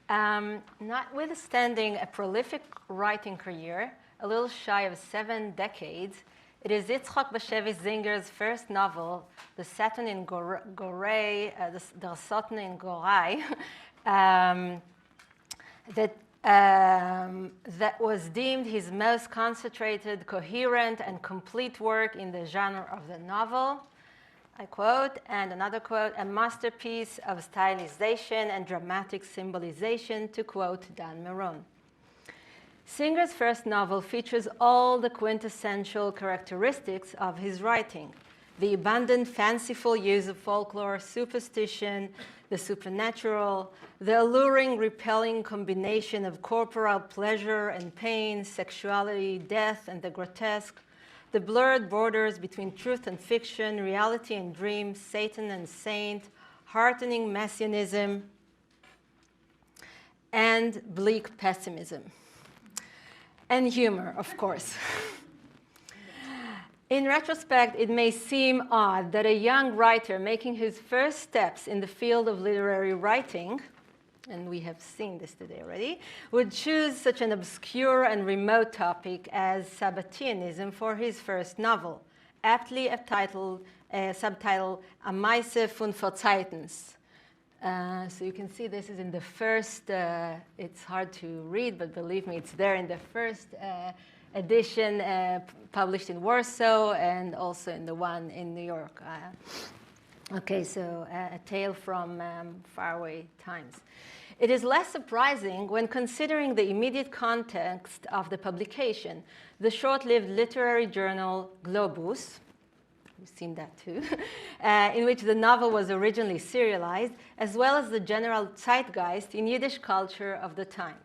Notwithstanding a prolific writing career, a little shy of 7 decades, it is Yitzchak Bashevis Zinger's first novel, The Satan in Goray, the Satan in Goray, that was deemed his most concentrated, coherent, and complete work in the genre of the novel. I quote, and another quote, a masterpiece of stylization and dramatic symbolization, to quote Dan Meron. Singer's first novel features all the quintessential characteristics of his writing: the abundant, fanciful use of folklore, superstition, the supernatural, the alluring, repelling combination of corporal pleasure and pain, sexuality, death, and the grotesque, the blurred borders between truth and fiction, reality and dream, Satan and saint, heartening messianism, and bleak pessimism. And humor, of course. In retrospect, it may seem odd that a young writer making his first steps in the field of literary writing, and we have seen this today already, would choose such an obscure and remote topic as Sabbatianism for his first novel, aptly subtitled A Meise von Verzeitens. So you can see this is in the first, it's hard to read, but believe me, it's there in the first edition published in Warsaw and also in the one in New York. Okay, so a tale from faraway times. It is less surprising when considering the immediate context of the publication, the short-lived literary journal Globus, we've seen that too, in which the novel was originally serialized, as well as the general zeitgeist in Yiddish culture of the time.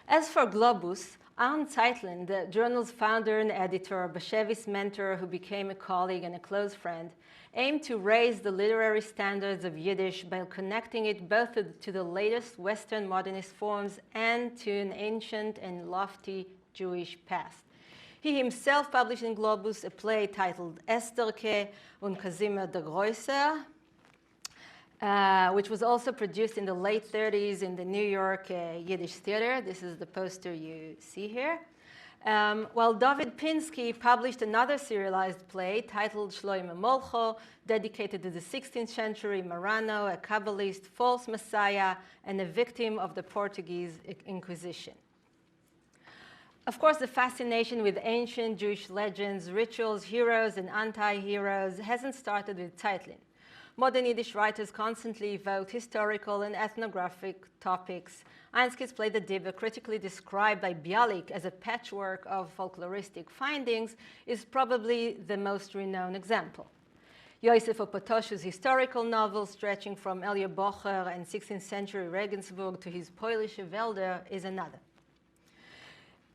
As for Globus, Alan Zeitlin, the journal's founder and editor, Bashevis' mentor who became a colleague and a close friend, aimed to raise the literary standards of Yiddish by connecting it both to the latest Western modernist forms and to an ancient and lofty Jewish past. He himself published in Globus a play titled Estherke und Casimir der Größer, which was also produced in the late 30s in the New York Yiddish Theater. This is the poster you see here. While David Pinsky published another serialized play titled Shloime Molcho, dedicated to the 16th century Marrano, a Kabbalist, false messiah, and a victim of the Portuguese Inquisition. Of course, the fascination with ancient Jewish legends, rituals, heroes, and anti-heroes hasn't started with Zeitlin. Modern Yiddish writers constantly evoke historical and ethnographic topics. Einskis play the Dybbuk, critically described by Bialik as a patchwork of folkloristic findings, is probably the most renowned example. Yosef Opatoshu's historical novel, stretching from Elia Bocher and 16th century Regensburg to his Polish Wälder, is another.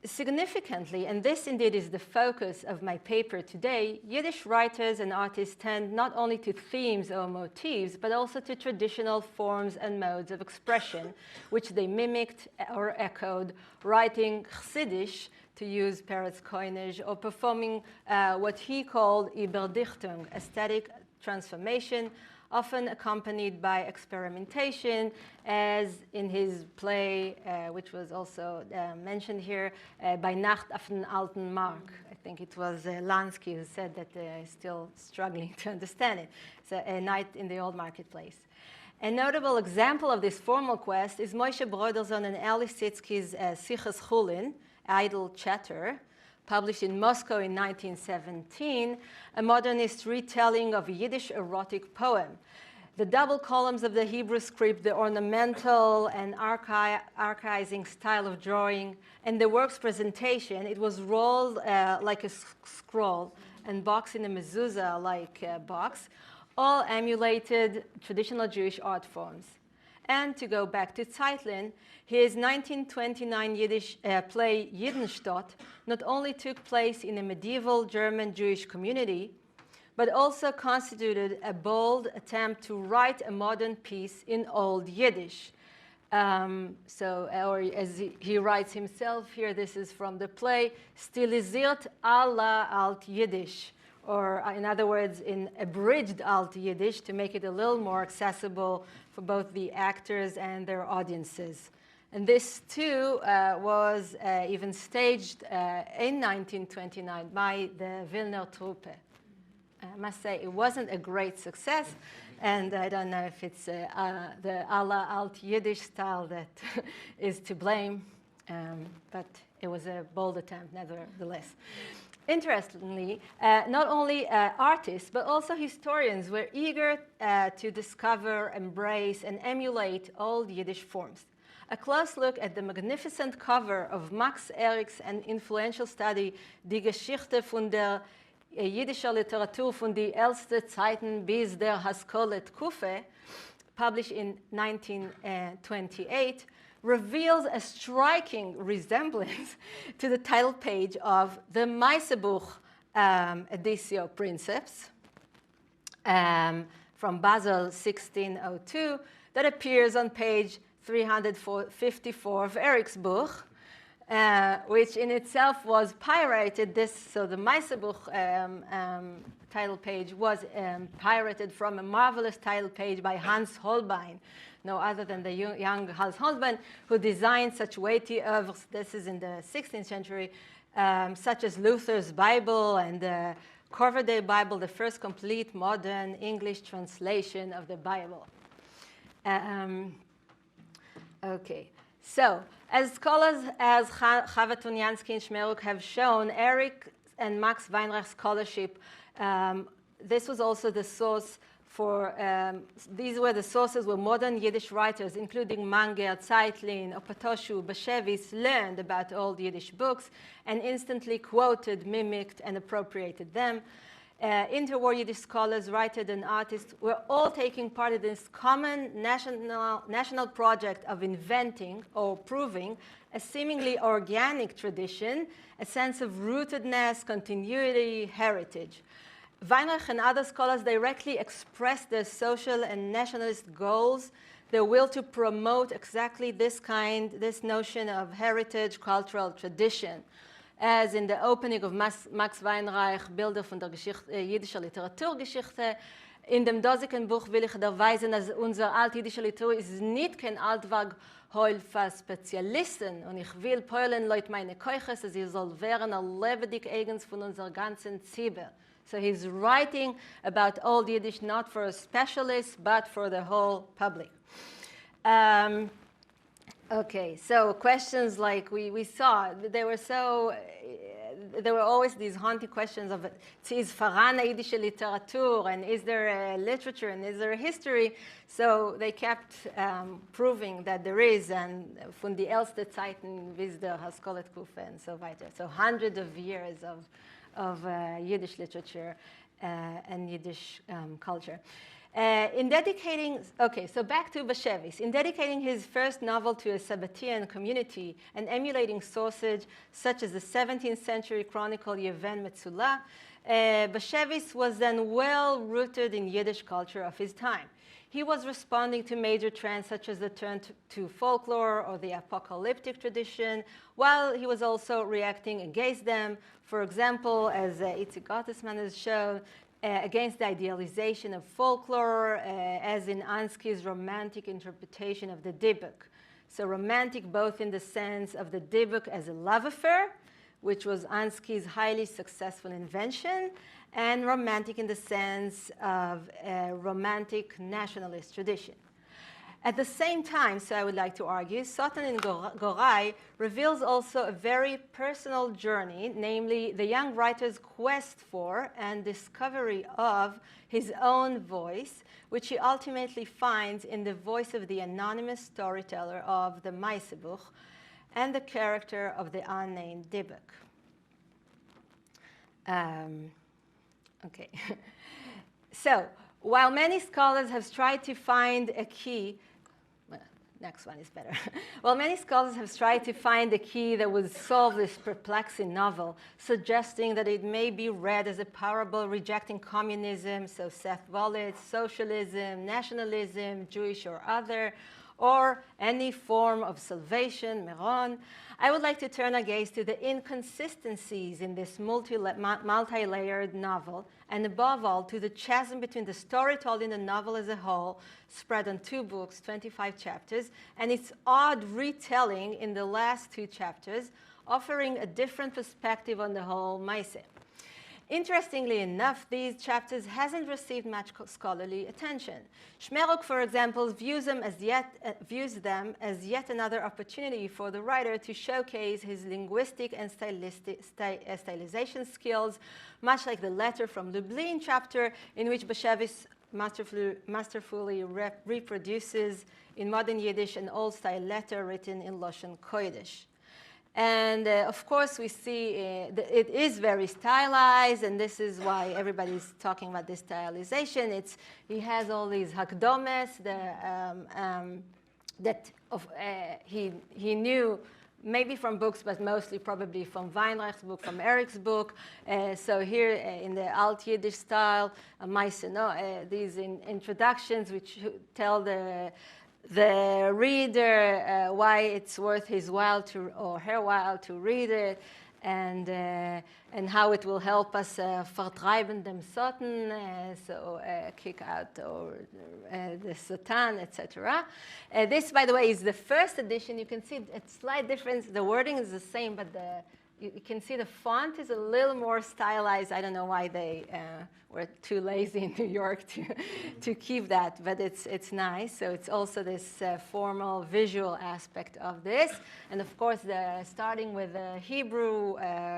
Significantly, and this indeed is the focus of my paper today, Yiddish writers and artists tend not only to themes or motifs, but also to traditional forms and modes of expression, which they mimicked or echoed, writing Chassidish, to use Peretz coinage, or performing what he called Überdichtung, aesthetic transformation, often accompanied by experimentation, as in his play, which was also mentioned here, Bei Nacht auf den Alten Markt. I think it was Lansky who said that he's still struggling to understand it. So A Night in the Old Marketplace. A notable example of this formal quest is Moshe Broderson and Eli Sitzky's Sichas Chulin, Idle Chatter, published in Moscow in 1917, a modernist retelling of a Yiddish erotic poem. The double columns of the Hebrew script, the ornamental and archaizing style of drawing, and the work's presentation, it was rolled like a scroll and boxed in a mezuzah-like box, all emulated traditional Jewish art forms. And to go back to Zeitlin, his 1929 Yiddish play Jiddenstadt not only took place in a medieval German Jewish community, but also constituted a bold attempt to write a modern piece in Old Yiddish. Or as he writes himself here, this is from the play, stilisiert à la Alt Yiddish, or in other words, in abridged Alt Yiddish to make it a little more accessible for both the actors and their audiences. And this, too, was even staged in 1929 by the Wilner Truppe. I must say, it wasn't a great success, and I don't know if it's the a la Alt Yiddish style that is to blame, but it was a bold attempt, nevertheless. Interestingly, not only artists, but also historians were eager to discover, embrace, and emulate old Yiddish forms. A close look at the magnificent cover of Max Erich's and influential study, Die Geschichte von der jiddischer Literatur von die älteste Zeiten bis der Haskolet Kufe, published in 1928, reveals a striking resemblance to the title page of the Meisebuch Editio Princeps from Basel 1602 that appears on page 354 of Erich's book, which in itself was pirated. So the Meisebuch title page was pirated from a marvelous title page by Hans Holbein, no other than the young Hans Holbein, who designed such weighty oeuvres, this is in the 16th century, such as Luther's Bible and the Corverdale Bible, the first complete modern English translation of the Bible. Okay, so as scholars as Chava Tunyansky and Shmeruk have shown, Erich and Max Weinreich's scholarship, this was also the source for, these were the sources where modern Yiddish writers, including Manger, Zeitlin, Opatoshu, Bashevis, learned about old Yiddish books and instantly quoted, mimicked, and appropriated them. Interwar Yiddish scholars, writers, and artists were all taking part in this common national project of inventing or proving a seemingly organic tradition, a sense of rootedness, continuity, heritage. Weinreich and other scholars directly expressed their social and nationalist goals, their will to promote exactly this notion of heritage, cultural tradition. As in the opening of Max Weinreich, Bilder von der jiddischer Literaturgeschichte, in dem dosigen Buch will ich da weisen, dass unsere altjiddische Literatur ist nicht kein Altwerk heul für Spezialisten. Und ich will peulen Leute meine Keuches, dass sie soll werden a lebendig eigens von unserer ganzen Zibber. So he's writing about old Yiddish not for a specialist, but for the whole public. Okay, so questions like we saw, there were always these haunting questions of, is Farana Yiddish literature, and is there a literature, and is there a history? So they kept proving that there is, and von die älteste Zeiten bis der Haskolet Kufe and so weiter. So hundreds of years of Yiddish literature and Yiddish culture. In dedicating, okay, so back to Bashevis. In dedicating his first novel to a Sabbatean community and emulating sources such as the 17th century chronicle Yeven Metzulah, Bashevis was then well rooted in Yiddish culture of his time. He was responding to major trends such as the turn to folklore or the apocalyptic tradition, while he was also reacting against them. For example, as Itzik Gottesman has shown, against the idealization of folklore, as in Ansky's romantic interpretation of the Dybbuk. So romantic both in the sense of the Dybbuk as a love affair, which was Ansky's highly successful invention, and romantic in the sense of a romantic nationalist tradition. At the same time, so I would like to argue, Sotan in Goray reveals also a very personal journey, namely the young writer's quest for and discovery of his own voice, which he ultimately finds in the voice of the anonymous storyteller of the Meisebuch and the character of the unnamed Dybbuk. Okay. So, while many scholars have tried to find a key, next one is better. While many scholars have tried to find a key that would solve this perplexing novel, suggesting that it may be read as a parable rejecting communism, so Seth Wallett's socialism, nationalism, Jewish or other, or any form of salvation, Meron, I would like to turn our gaze to the inconsistencies in this multi-layered novel, and above all, to the chasm between the story told in the novel as a whole, spread on 2 books, 25 chapters, and its odd retelling in the last 2 chapters, offering a different perspective on the whole Maaseh. Interestingly enough, these chapters hasn't received much scholarly attention. Shmeruk, for example, views them as yet another opportunity for the writer to showcase his linguistic and stylization skills, much like the letter from Lublin chapter, in which Bashevis masterfully reproduces in modern Yiddish an old-style letter written in Lashon Kodesh. And of course, we see it is very stylized, and this is why everybody's talking about this stylization. He has all these hakdomes that he knew maybe from books, but mostly probably from Weinreich's book, from Eric's book. So here in the Alt Yiddish style, these introductions which tell the reader why it's worth his while or her while to read it, and how it will help us vertreiben dem Satan, so kick out the Satan, etc. This, by the way, is the first edition. You can see a slight difference. The wording is the same, but you can see the font is a little more stylized. I don't know why they were too lazy in New York to keep that, but it's nice. So it's also this formal visual aspect of this. And of course, starting with the Hebrew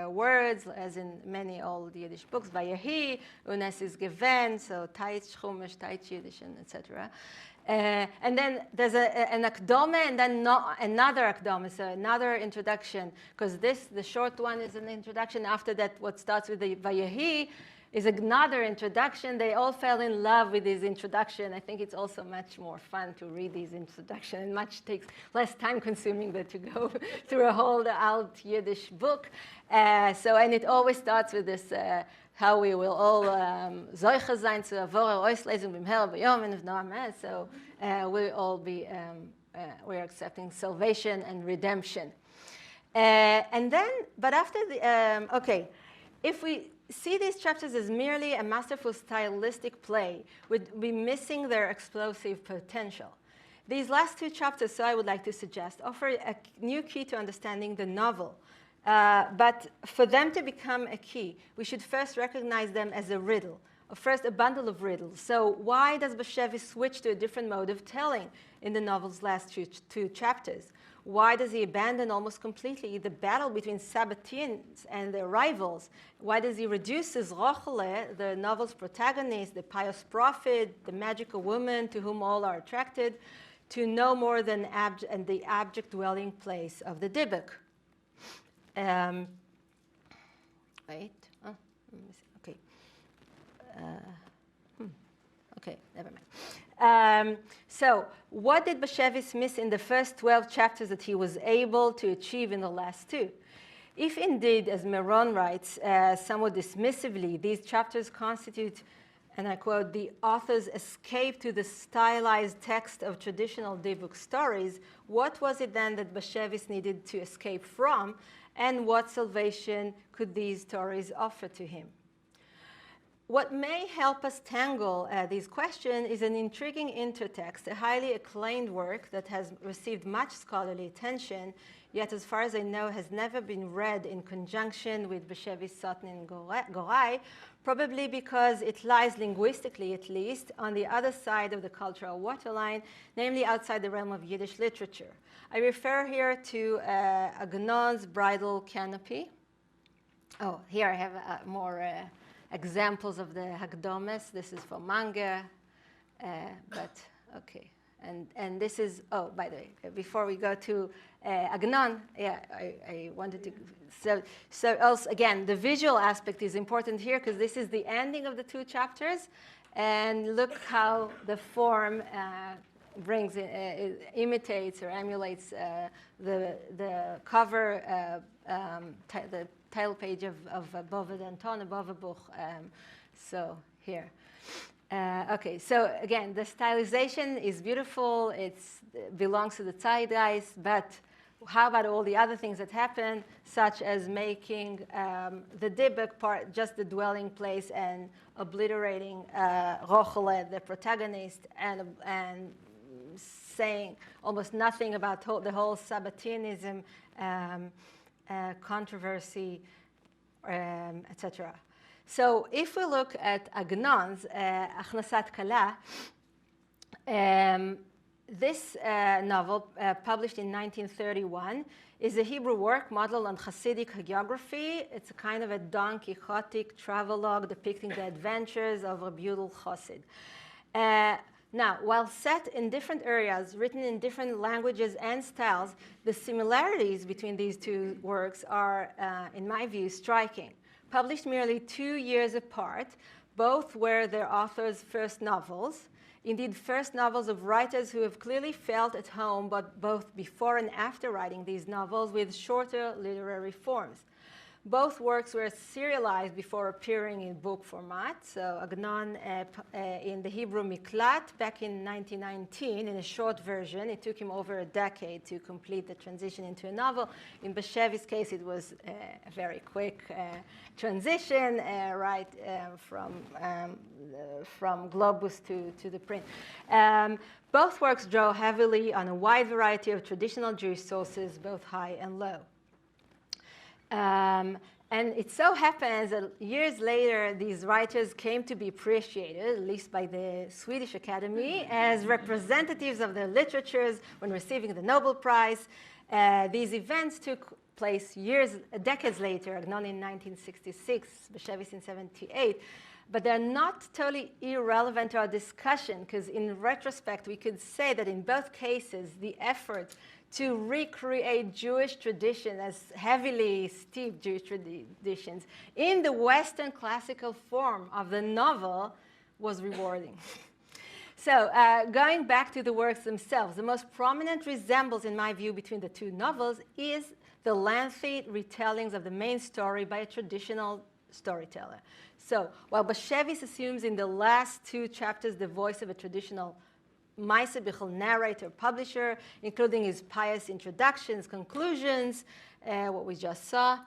words, as in many old Yiddish books, Vayehi, Unes is given, so Taitz Chumash, Taitz Yiddish, etc. And then there's an akdome, and then another akdome, so another introduction, because the short one is an introduction. After that, what starts with the Vayehi is another introduction. They all fell in love with this introduction. I think it's also much more fun to read these introductions, and takes less time consuming than to go through a whole Alt Yiddish book. And it always starts with this, how we will all zoiche sein zu avorer Auslesung bim Herr b'yom and v'noam. So we'll all be, we're accepting salvation and redemption. And then, but after the, if we see these chapters as merely a masterful stylistic play, we'd be missing their explosive potential. These last 2 chapters, so I would like to suggest, offer a new key to understanding the novel. But for them to become a key, we should first recognize them as a riddle, or first a bundle of riddles. So why does Bashevis switch to a different mode of telling in the novel's last 2 chapters? Why does he abandon almost completely the battle between Sabbateans and their rivals? Why does he reduce Rochele, the novel's protagonist, the pious prophet, the magical woman to whom all are attracted, to no more than the abject dwelling place of the Dybbuk? Wait. Oh, let me see. Okay. Okay, never mind. So what did Bashevis miss in the first 12 chapters that he was able to achieve in the last 2? If indeed, as Meron writes somewhat dismissively, these chapters constitute, and I quote, the author's escape to the stylized text of traditional Dybbuk stories, what was it then that Bashevis needed to escape from, and what salvation could these stories offer to him? What may help us tangle these questions is an intriguing intertext, a highly acclaimed work that has received much scholarly attention, yet as far as I know has never been read in conjunction with Bashevis Satan and Goray, probably because it lies linguistically, at least, on the other side of the cultural waterline, namely outside the realm of Yiddish literature. I refer here to Agnon's Bridal Canopy. Oh, here I have more examples of the Hakdomes. This is for Manger, but okay. And this is, oh, by the way, before we go to Agnon, yeah, I wanted to, so also, again, the visual aspect is important here because this is the ending of the 2 chapters, and look how the form brings, imitates or emulates the cover, the title page of Boved Anton, Bovebuch, so here. Okay, so again, the stylization is beautiful. It belongs to the zeitgeist, but how about all the other things that happen, such as making the Dybbuk part just the dwelling place and obliterating Rochele, the protagonist, and saying almost nothing about the whole Sabbatianism controversy, etc. So if we look at Agnon's Achnasat Kala, this novel, published in 1931, is a Hebrew work modeled on Hasidic hagiography. It's a kind of a Don Quixotic travelogue depicting the adventures of a Yudel Chassid. Now, while set in different areas, written in different languages and styles, the similarities between these two works are, in my view, striking. Published merely 2 years apart, both were their authors' first novels. Indeed, first novels of writers who have clearly felt at home, but both before and after writing these novels with shorter literary forms. Both works were serialized before appearing in book format. So Agnon in the Hebrew Miklat back in 1919 in a short version. It took him over a decade to complete the transition into a novel. In Bashevis' case, it was a very quick transition, right from globus to the print. Both works draw heavily on a wide variety of traditional Jewish sources, both high and low. And it so happens that years later, these writers came to be appreciated, at least by the Swedish Academy, as representatives of their literatures when receiving the Nobel Prize. These events took place decades later, Agnon in 1966, Bashevis in 1978. But they're not totally irrelevant to our discussion, because in retrospect, we could say that in both cases, the effort to recreate Jewish tradition as heavily steeped Jewish traditions in the Western classical form of the novel was rewarding. So going back to the works themselves, the most prominent resemblance, in my view, between the two novels is the lengthy retellings of the main story by a traditional storyteller. So while Bashevis assumes in the last 2 chapters the voice of a traditional Maaseh Bichel narrator, publisher, including his pious introductions, conclusions, what we just saw.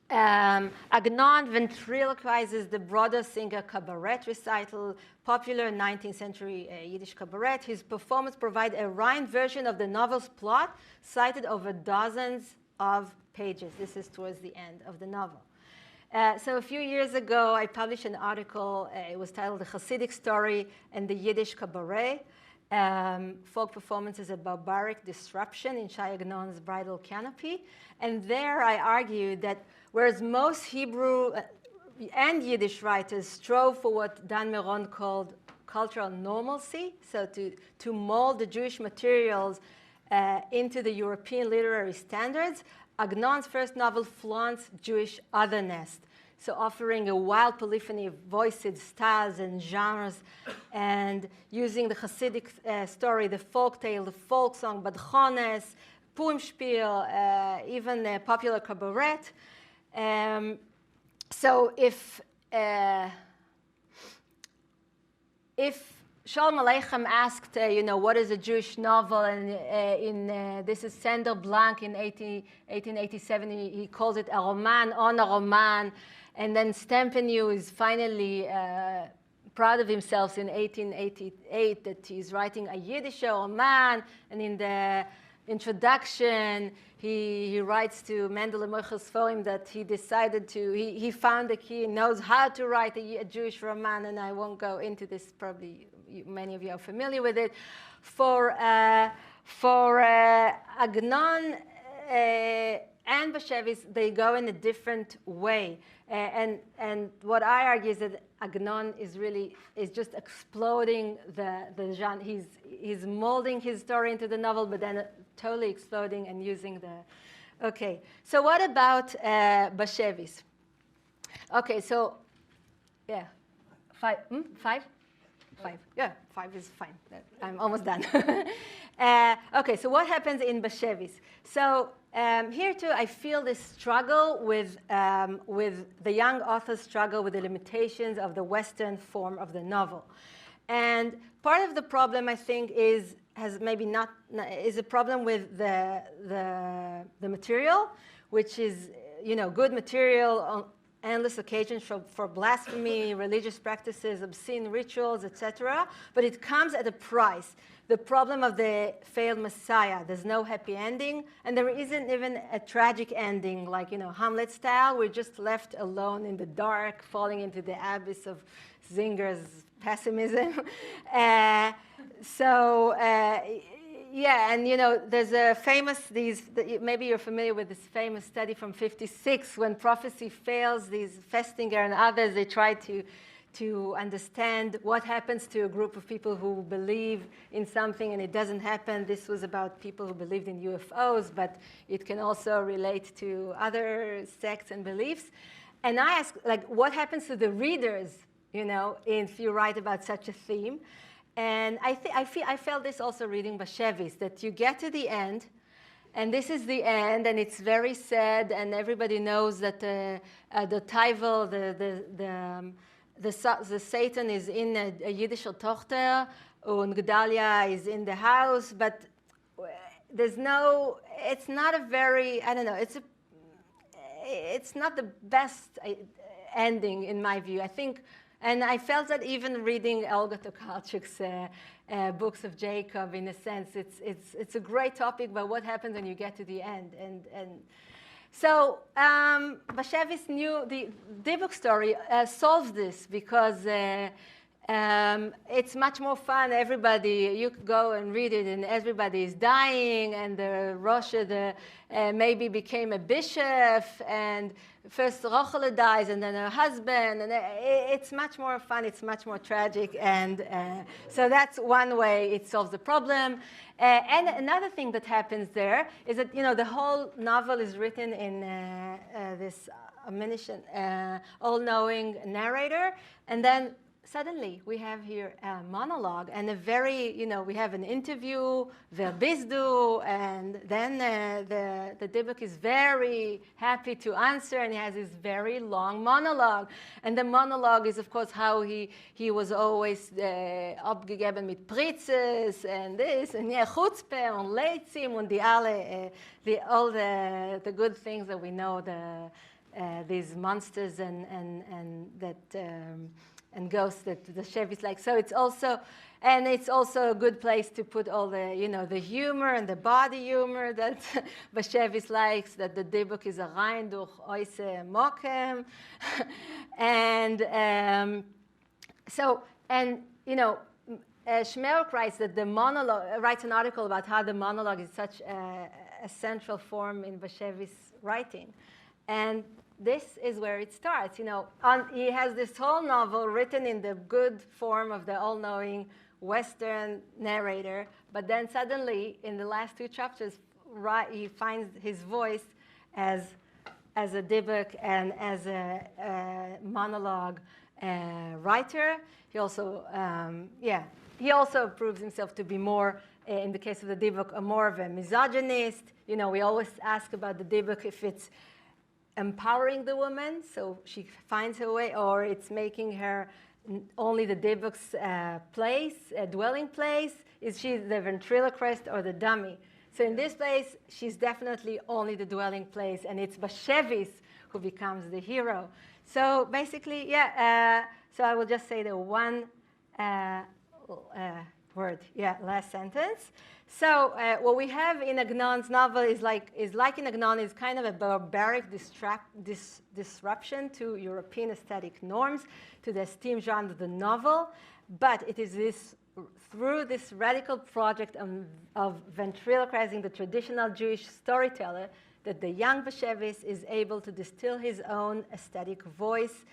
Agnon ventriloquizes the broader singer cabaret recital, popular 19th century Yiddish cabaret. His performance provides a rhymed version of the novel's plot, cited over dozens of pages. This is towards the end of the novel. So a few years ago, I published an article. It was titled The Hasidic Story and the Yiddish Cabaret, Folk Performances, a Barbaric Disruption in Shai Agnon's Bridal Canopy. And there I argued that whereas most Hebrew and Yiddish writers strove for what Dan Meron called cultural normalcy, so to mold the Jewish materials into the European literary standards, Agnon's first novel flaunts Jewish otherness, so offering a wild polyphony of voices, styles, and genres, and using the Hasidic story, the folk tale, the folk song, Badchones, Purim Spiel, even popular cabaret. So if Shalom Aleichem asked, what is a Jewish novel? And this is Sander Blanc in 1887. He calls it a roman on a roman. And then Stempenew is finally proud of himself in 1888 that he's writing a Yiddish roman. And in the introduction, he writes to Mendel Moichel Sforim that he decided he found the key, knows how to write a Jewish roman. And I won't go into this, probably many of you are familiar with it. For Agnon and Bashevis, they go in a different way. And what I argue is that Agnon is just exploding the genre. He's molding his story into the novel, but then totally exploding and using the. Okay, so what about Bashevis? Okay, so yeah, 5. 5? 5. Yeah, 5 is fine. I'm almost done. Okay, so what happens in Bashevis? So here too, I feel this struggle with the young author's struggle with the limitations of the Western form of the novel. And part of the problem, I think, is a problem with the material, which is, good material on endless occasions for blasphemy, religious practices, obscene rituals, etc. But it comes at a price. The problem of the failed Messiah. There's no happy ending, and there isn't even a tragic ending, like Hamlet style. We're just left alone in the dark, falling into the abyss of Zinger's pessimism. Yeah, and there's a famous, maybe you're familiar with this famous study from '56, when prophecy fails, these Festinger and others, they try to understand what happens to a group of people who believe in something and it doesn't happen. This was about people who believed in UFOs, but it can also relate to other sects and beliefs. And I ask, what happens to the readers, if you write about such a theme? And I felt this also reading Bashevis, that you get to the end, and this is the end, and it's very sad, and everybody knows that the Taivel, the Satan is in a Yiddish Tochter, and Gedalia is in the house, but it's not a very, I don't know, it's not the best ending in my view. I think. And I felt that even reading Olga Tokarczuk's books of Jacob, in a sense, it's a great topic, but what happens when you get to the end? And so Bashevis knew the Dybbuk story solves this because it's much more fun. You could go and read it, and everybody is dying, and the Rosh maybe became a bishop, and first Rochele dies, and then her husband, and it's much more fun. It's much more tragic, and so that's one way it solves the problem. And another thing that happens there is that the whole novel is written in this omniscient, all-knowing narrator, and then suddenly we have here a monologue and a very, we have an interview, verbizdu, and then the Dybbuk is very happy to answer, and he has this very long monologue. And the monologue is, of course, how he was always abgegeben mit Pritzes, and this, and Chutzpah, and Leitzim, and all the good things that we know, these monsters and that... and ghosts that the Bashevis like. So it's also a good place to put all the, the humor and the body humor that Bashevis likes, that the Dybbuk is a rein durch oise mokem. And Shmeruk writes that the monologue, writes an article about how the monologue is such a central form in Bashevis writing. And this is where it starts. He has this whole novel written in the good form of the all-knowing Western narrator, but then suddenly, in the last two chapters, he finds his voice as a Dybbuk and as a monologue writer. He also, proves himself to be more, in the case of the Dybbuk, more of a misogynist. We always ask about the Dybbuk if it's empowering the woman, so she finds her way, or it's making her only the Dybbuk's dwelling place. Is she the ventriloquist or the dummy? So in this place, she's definitely only the dwelling place, and it's Bashevis who becomes the hero. So basically, so I will just say the one word, last sentence. So what we have in Agnon's novel is like in Agnon is kind of a barbaric disruption to European aesthetic norms, to the esteemed genre of the novel. But it is through this radical project of ventriloquizing the traditional Jewish storyteller that the young Bashevis is able to distill his own aesthetic voice